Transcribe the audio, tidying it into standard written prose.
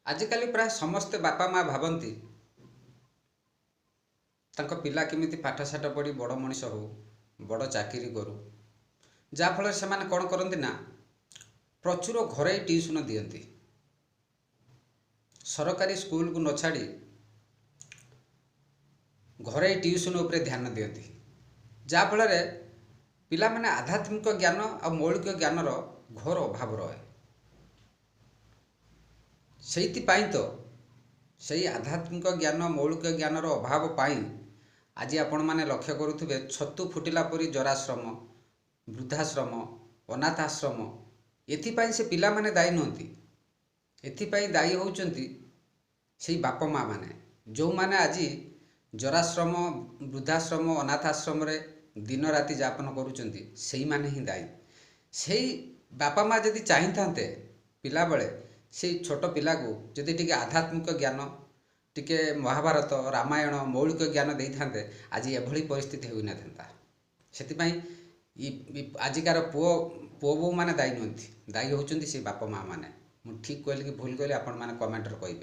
आजिकल प्राय समस्ते बापा माँ भावती तांको पिला केमिति पाठशाठ पढ़ी बड़ मनीष हो बड़ चाकरी करू जाफल से कौन करती ना प्रचुर घरे ट्यूशन दियंती सरकारी स्कूल को न छाड़ी घरे ट्यूशन उपरे ध्यान दियंती जाफल पिला माने आध्यात्मिक ज्ञान और मौलिक ज्ञानर घोर अभाव रहे से तो सही आध्यात्मिक ज्ञान मौलिक ज्ञानर अभाव पाई आज आपण मैंने लक्ष्य करुवे छतु फुटिला परी जराश्रम वृद्धाश्रम अनाथाश्रम एथिपाई से पिला माने दायी नुहति एथिपाई दायी होउचंती से बाप माँ माने जो माने आज जराश्रम वृद्धाश्रम अनाथाश्रम रे दिन राति यापन करुचंती सेही माने ही दायी से बापा माँ जदि चाही थांते पिला बेले से छोट पिला को जदि टिके आध्यात्मिक ज्ञान टिके महाभारत रामायण मौलिक ज्ञान दे था आज एभली परिस्थिति हो ना से आजिकार पुओ बो मैंने दायी नुहति दायी होती से बापा माँ मैंने ठीक कहली कि भूल कहली आपण मैंने कमेंटर कहे।